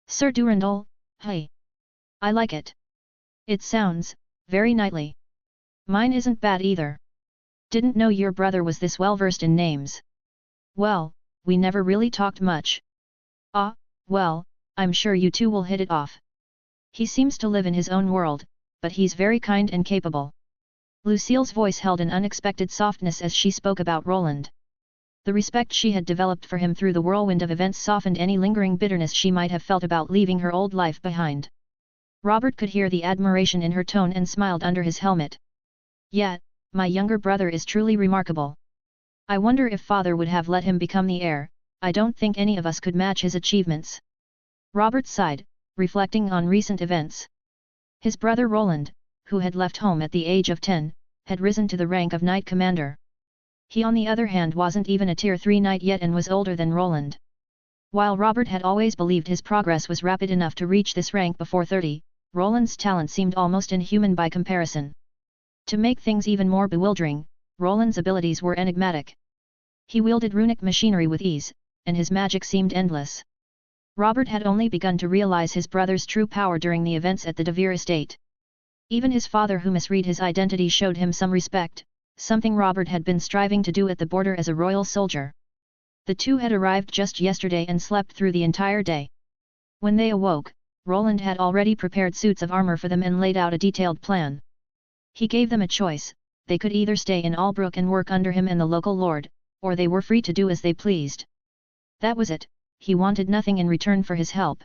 Sir Durandal, hey. I like it. It sounds very knightly. Mine isn't bad either. Didn't know your brother was this well versed in names. Well, we never really talked much. Ah, well, I'm sure you two will hit it off. He seems to live in his own world, but he's very kind and capable. Lucille's voice held an unexpected softness as she spoke about Roland. The respect she had developed for him through the whirlwind of events softened any lingering bitterness she might have felt about leaving her old life behind. Robert could hear the admiration in her tone and smiled under his helmet. Yet, my younger brother is truly remarkable. I wonder if father would have let him become the heir. I don't think any of us could match his achievements. Robert sighed, reflecting on recent events. His brother Roland, who had left home at the age of 10, had risen to the rank of Knight Commander. He on the other hand wasn't even a Tier 3 knight yet and was older than Roland. While Robert had always believed his progress was rapid enough to reach this rank before 30, Roland's talent seemed almost inhuman by comparison. To make things even more bewildering, Roland's abilities were enigmatic. He wielded runic machinery with ease, and his magic seemed endless. Robert had only begun to realize his brother's true power during the events at the De Vere estate. Even his father, who misread his identity, showed him some respect, something Robert had been striving to do at the border as a royal soldier. The two had arrived just yesterday and slept through the entire day. When they awoke, Roland had already prepared suits of armor for them and laid out a detailed plan. He gave them a choice: they could either stay in Albrook and work under him and the local lord, or they were free to do as they pleased. That was it, he wanted nothing in return for his help.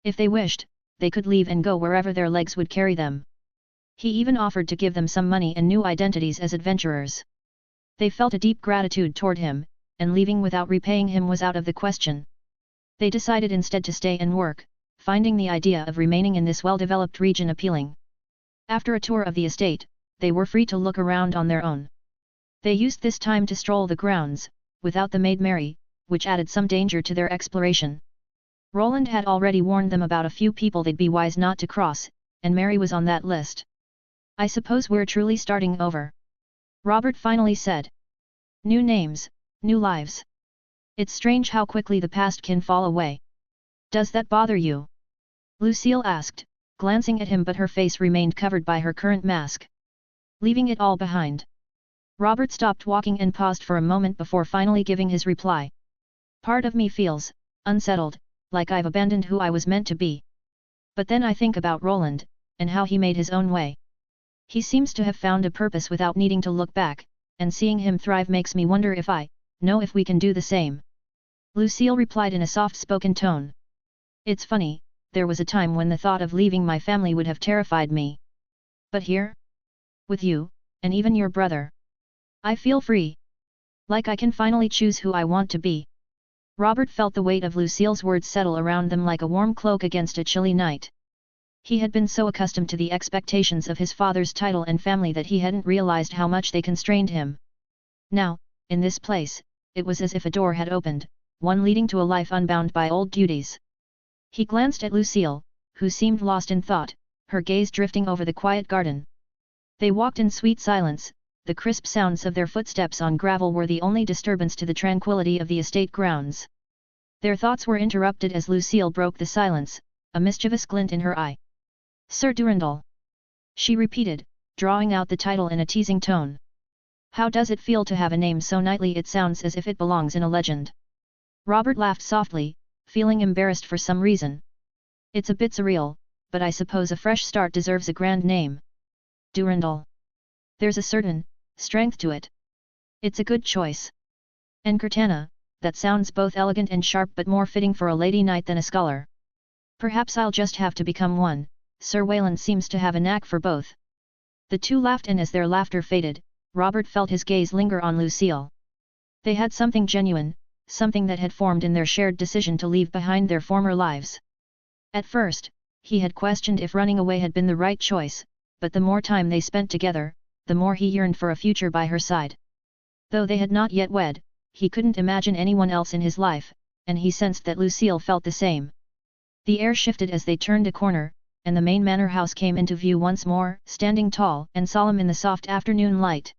If they wished, they could leave and go wherever their legs would carry them. He even offered to give them some money and new identities as adventurers. They felt a deep gratitude toward him, and leaving without repaying him was out of the question. They decided instead to stay and work, finding the idea of remaining in this well-developed region appealing. After a tour of the estate, they were free to look around on their own. They used this time to stroll the grounds, without the maid Mary, which added some danger to their exploration. Roland had already warned them about a few people they'd be wise not to cross, and Mary was on that list. I suppose we're truly starting over. Robert finally said. New names, new lives. It's strange how quickly the past can fall away. Does that bother you? Lucille asked, glancing at him, but her face remained covered by her current mask. Leaving it all behind. Robert stopped walking and paused for a moment before finally giving his reply. Part of me feels unsettled, like I've abandoned who I was meant to be. But then I think about Roland, and how he made his own way. He seems to have found a purpose without needing to look back, and seeing him thrive makes me wonder if I know if we can do the same. Lucille replied in a soft-spoken tone. It's funny, there was a time when the thought of leaving my family would have terrified me. But here? With you, and even your brother. I feel free. Like I can finally choose who I want to be. Robert felt the weight of Lucille's words settle around them like a warm cloak against a chilly night. He had been so accustomed to the expectations of his father's title and family that he hadn't realized how much they constrained him. Now, in this place, it was as if a door had opened, one leading to a life unbound by old duties. He glanced at Lucille, who seemed lost in thought, her gaze drifting over the quiet garden. They walked in sweet silence. The crisp sounds of their footsteps on gravel were the only disturbance to the tranquility of the estate grounds. Their thoughts were interrupted as Lucille broke the silence, a mischievous glint in her eye. Sir Durandal. She repeated, drawing out the title in a teasing tone. How does it feel to have a name so knightly it sounds as if it belongs in a legend? Robert laughed softly, feeling embarrassed for some reason. It's a bit surreal, but I suppose a fresh start deserves a grand name. Durandal. There's a certain strength to it. It's a good choice. And Cortana, that sounds both elegant and sharp, but more fitting for a lady knight than a scholar. Perhaps I'll just have to become one. Sir Wayland seems to have a knack for both. The two laughed, and as their laughter faded, Robert felt his gaze linger on Lucille. They had something genuine, something that had formed in their shared decision to leave behind their former lives. At first, he had questioned if running away had been the right choice, but the more time they spent together, the more he yearned for a future by her side. Though they had not yet wed, he couldn't imagine anyone else in his life, and he sensed that Lucille felt the same. The air shifted as they turned a corner, and the main manor house came into view once more, standing tall and solemn in the soft afternoon light.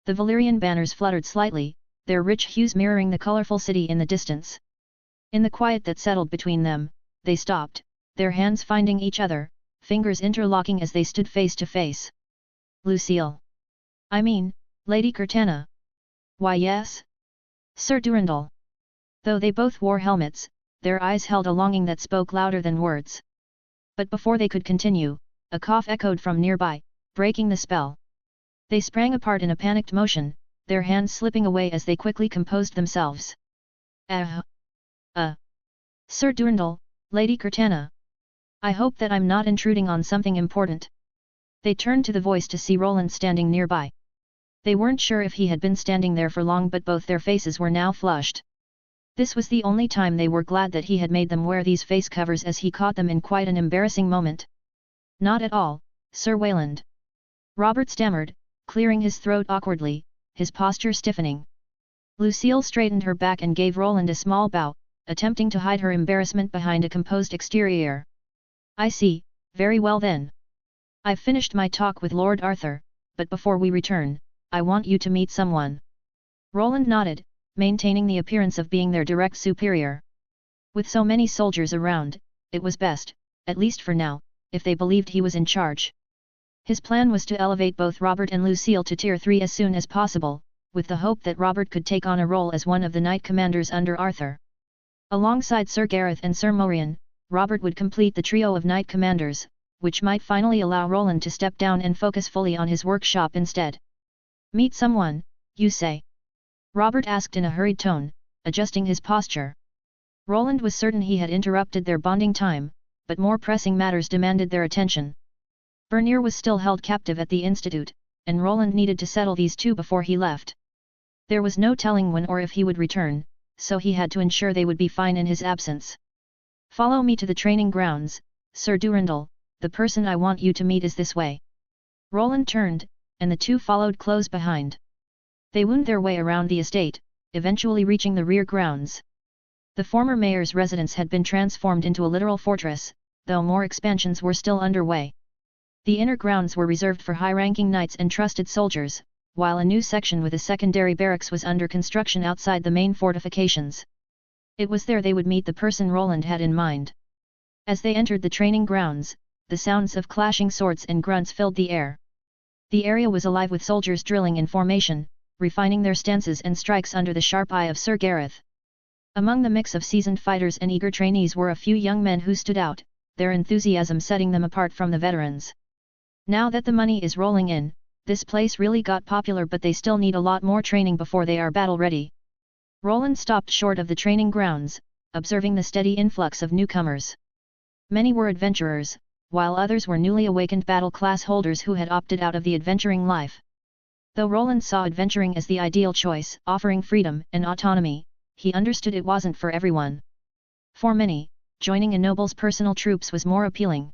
The Valyrian banners fluttered slightly, their rich hues mirroring the colorful city in the distance. In the quiet that settled between them, they stopped, their hands finding each other, fingers interlocking as they stood face to face. Lucille. I mean, Lady Cortana. Why yes? Sir Durandal. Though they both wore helmets, their eyes held a longing that spoke louder than words. But before they could continue, a cough echoed from nearby, breaking the spell. They sprang apart in a panicked motion, their hands slipping away as they quickly composed themselves. Sir Durandal, Lady Cortana. I hope that I'm not intruding on something important. They turned to the voice to see Roland standing nearby. They weren't sure if he had been standing there for long, but both their faces were now flushed. This was the only time they were glad that he had made them wear these face covers, as he caught them in quite an embarrassing moment. Not at all, Sir Wayland. Robert stammered, clearing his throat awkwardly, his posture stiffening. Lucille straightened her back and gave Roland a small bow, attempting to hide her embarrassment behind a composed exterior. I see, very well then. I've finished my talk with Lord Arthur, but before we return, I want you to meet someone. Roland nodded, maintaining the appearance of being their direct superior. With so many soldiers around, it was best, at least for now, if they believed he was in charge. His plan was to elevate both Robert and Lucille to Tier 3 as soon as possible, with the hope that Robert could take on a role as one of the Knight Commanders under Arthur. Alongside Sir Gareth and Sir Morian, Robert would complete the trio of Knight Commanders, which might finally allow Roland to step down and focus fully on his workshop instead. Meet someone, you say? Robert asked in a hurried tone, adjusting his posture. Roland was certain he had interrupted their bonding time, but more pressing matters demanded their attention. Bernier was still held captive at the Institute, and Roland needed to settle these two before he left. There was no telling when or if he would return, so he had to ensure they would be fine in his absence. Follow me to the training grounds, Sir Durandal, the person I want you to meet is this way. Roland turned, and the two followed close behind. They wound their way around the estate, eventually reaching the rear grounds. The former mayor's residence had been transformed into a literal fortress, though more expansions were still underway. The inner grounds were reserved for high-ranking knights and trusted soldiers, while a new section with a secondary barracks was under construction outside the main fortifications. It was there they would meet the person Roland had in mind. As they entered the training grounds, the sounds of clashing swords and grunts filled the air. The area was alive with soldiers drilling in formation, refining their stances and strikes under the sharp eye of Sir Gareth. Among the mix of seasoned fighters and eager trainees were a few young men who stood out, their enthusiasm setting them apart from the veterans. Now that the money is rolling in, this place really got popular, but they still need a lot more training before they are battle-ready. Roland stopped short of the training grounds, observing the steady influx of newcomers. Many were adventurers, while others were newly awakened battle-class holders who had opted out of the adventuring life. Though Roland saw adventuring as the ideal choice, offering freedom and autonomy, he understood it wasn't for everyone. For many, joining a noble's personal troops was more appealing.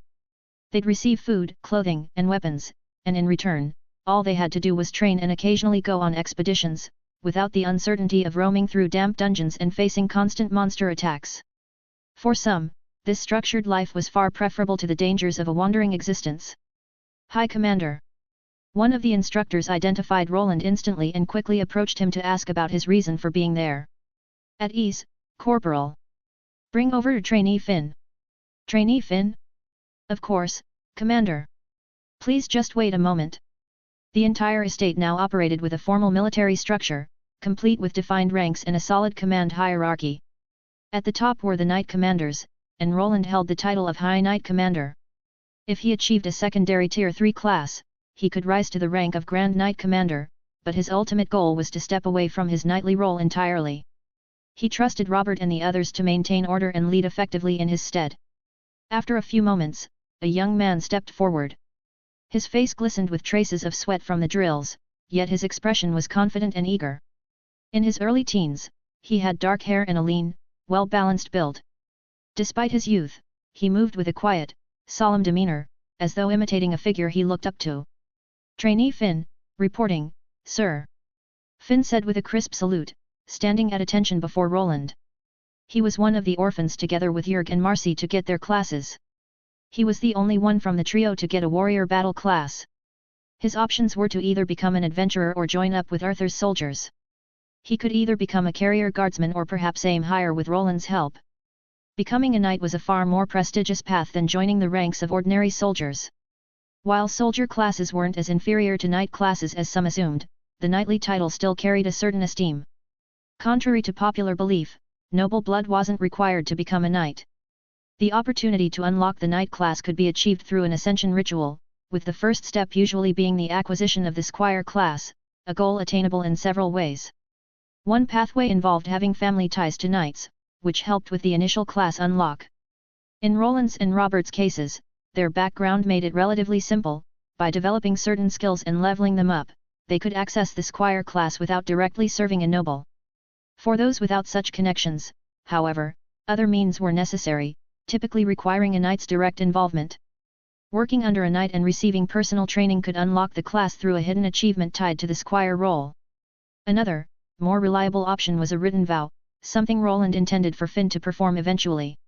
They'd receive food, clothing, and weapons, and in return, all they had to do was train and occasionally go on expeditions, without the uncertainty of roaming through damp dungeons and facing constant monster attacks. For some, this structured life was far preferable to the dangers of a wandering existence. High Commander. One of the instructors identified Roland instantly and quickly approached him to ask about his reason for being there. At ease, Corporal. Bring over Trainee Finn. Trainee Finn? Of course, Commander. Please just wait a moment. The entire estate now operated with a formal military structure, complete with defined ranks and a solid command hierarchy. At the top were the Knight Commanders, and Roland held the title of High Knight Commander. If he achieved a secondary Tier 3 class, he could rise to the rank of Grand Knight Commander, but his ultimate goal was to step away from his knightly role entirely. He trusted Robert and the others to maintain order and lead effectively in his stead. After a few moments, a young man stepped forward. His face glistened with traces of sweat from the drills, yet his expression was confident and eager. In his early teens, he had dark hair and a lean, well-balanced build. Despite his youth, he moved with a quiet, solemn demeanor, as though imitating a figure he looked up to. Trainee Finn, reporting, sir. Finn said with a crisp salute, standing at attention before Roland. He was one of the orphans together with Jurg and Marcy to get their classes. He was the only one from the trio to get a warrior battle class. His options were to either become an adventurer or join up with Arthur's soldiers. He could either become a carrier guardsman or perhaps aim higher with Roland's help. Becoming a knight was a far more prestigious path than joining the ranks of ordinary soldiers. While soldier classes weren't as inferior to knight classes as some assumed, the knightly title still carried a certain esteem. Contrary to popular belief, noble blood wasn't required to become a knight. The opportunity to unlock the knight class could be achieved through an ascension ritual, with the first step usually being the acquisition of the squire class, a goal attainable in several ways. One pathway involved having family ties to knights, which helped with the initial class unlock. In Roland's and Robert's cases, their background made it relatively simple. By developing certain skills and leveling them up, they could access the squire class without directly serving a noble. For those without such connections, however, other means were necessary, typically requiring a knight's direct involvement. Working under a knight and receiving personal training could unlock the class through a hidden achievement tied to the squire role. Another, more reliable option was a written vow, something Roland intended for Finn to perform eventually.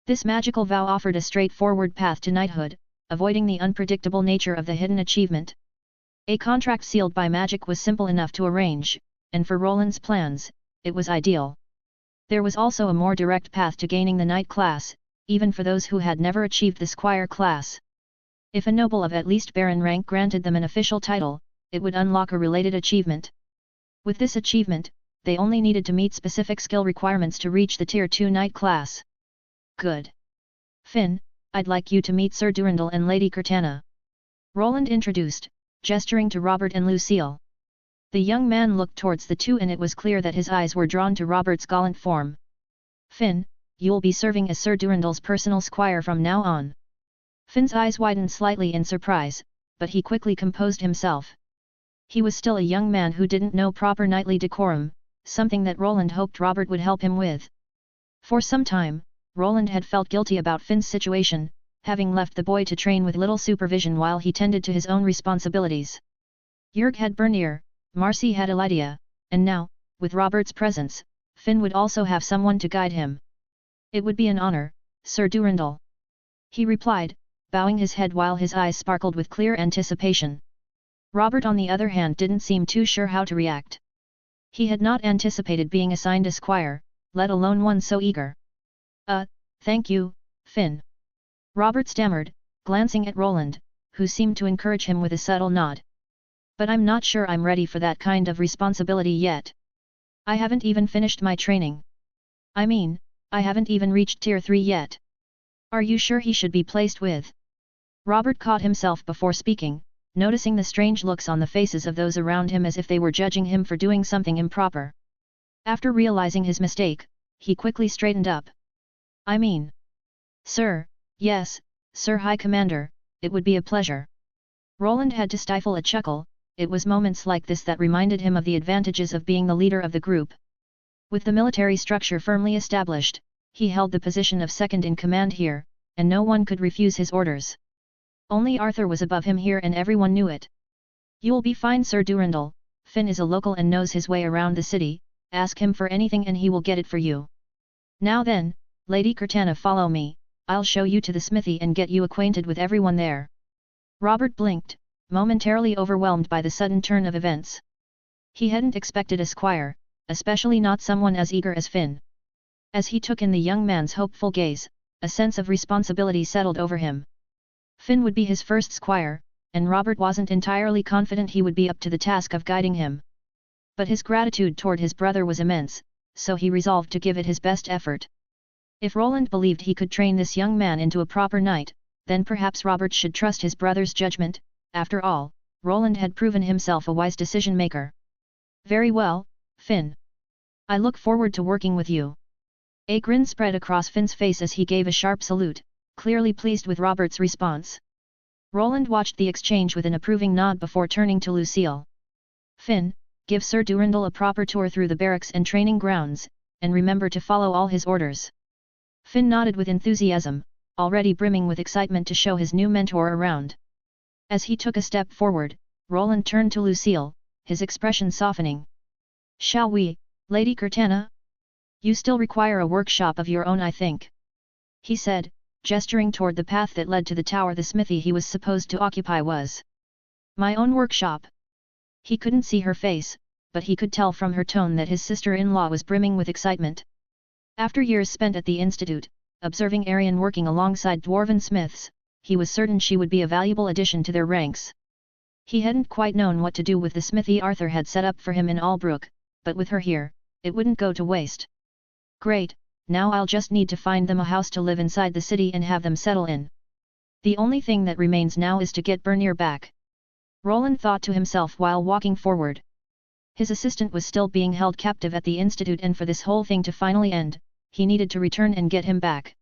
This magical vow offered a straightforward path to knighthood, avoiding the unpredictable nature of the hidden achievement. A contract sealed by magic was simple enough to arrange, and for Roland's plans, it was ideal. There was also a more direct path to gaining the knight class, even for those who had never achieved the squire class. If a noble of at least baron rank granted them an official title, it would unlock a related achievement. With this achievement, they only needed to meet specific skill requirements to reach the Tier 2 knight class. Good. Finn, I'd like you to meet Sir Durandal and Lady Cortana. Roland introduced, gesturing to Robert and Lucille. The young man looked towards the two and it was clear that his eyes were drawn to Robert's gallant form. Finn, you'll be serving as Sir Durandal's personal squire from now on. Finn's eyes widened slightly in surprise, but he quickly composed himself. He was still a young man who didn't know proper knightly decorum, something that Roland hoped Robert would help him with. For some time, Roland had felt guilty about Finn's situation, having left the boy to train with little supervision while he tended to his own responsibilities. Jurg had Bernier, Marcy had Elydia, and now, with Robert's presence, Finn would also have someone to guide him. It would be an honor, Sir Durandal. He replied, bowing his head while his eyes sparkled with clear anticipation. Robert on the other hand didn't seem too sure how to react. He had not anticipated being assigned a squire, let alone one so eager. Thank you, Finn. Robert stammered, glancing at Roland, who seemed to encourage him with a subtle nod. But I'm not sure I'm ready for that kind of responsibility yet. I haven't even finished my training. I mean, I haven't even reached Tier 3 yet. Are you sure he should be placed with? Robert caught himself before speaking, noticing the strange looks on the faces of those around him as if they were judging him for doing something improper. After realizing his mistake, he quickly straightened up. I mean, Sir, yes, Sir High Commander, it would be a pleasure. Roland had to stifle a chuckle. It was moments like this that reminded him of the advantages of being the leader of the group. With the military structure firmly established, he held the position of second in command here, and no one could refuse his orders. Only Arthur was above him here and everyone knew it. You'll be fine, Sir Durandal. Finn is a local and knows his way around the city, ask him for anything and he will get it for you. Now then, Lady Cortana, follow me, I'll show you to the smithy and get you acquainted with everyone there. Robert blinked, momentarily overwhelmed by the sudden turn of events. He hadn't expected a squire, especially not someone as eager as Finn. As he took in the young man's hopeful gaze, a sense of responsibility settled over him. Finn would be his first squire, and Robert wasn't entirely confident he would be up to the task of guiding him. But his gratitude toward his brother was immense, so he resolved to give it his best effort. If Roland believed he could train this young man into a proper knight, then perhaps Robert should trust his brother's judgment. After all, Roland had proven himself a wise decision-maker. Very well, Finn. I look forward to working with you. A grin spread across Finn's face as he gave a sharp salute, clearly pleased with Robert's response. Roland watched the exchange with an approving nod before turning to Lucille. Finn, give Sir Durandal a proper tour through the barracks and training grounds, and remember to follow all his orders. Finn nodded with enthusiasm, already brimming with excitement to show his new mentor around. As he took a step forward, Roland turned to Lucille, his expression softening. Shall we, Lady Cortana? You still require a workshop of your own, I think. He said, gesturing toward the path that led to the tower the smithy he was supposed to occupy was. My own workshop. He couldn't see her face, but he could tell from her tone that his sister-in-law was brimming with excitement. After years spent at the institute, observing Arion working alongside dwarven smiths, he was certain she would be a valuable addition to their ranks. He hadn't quite known what to do with the smithy Arthur had set up for him in Albrook, but with her here, it wouldn't go to waste. Great, now I'll just need to find them a house to live inside the city and have them settle in. The only thing that remains now is to get Bernier back. Roland thought to himself while walking forward. His assistant was still being held captive at the institute, and for this whole thing to finally end, he needed to return and get him back.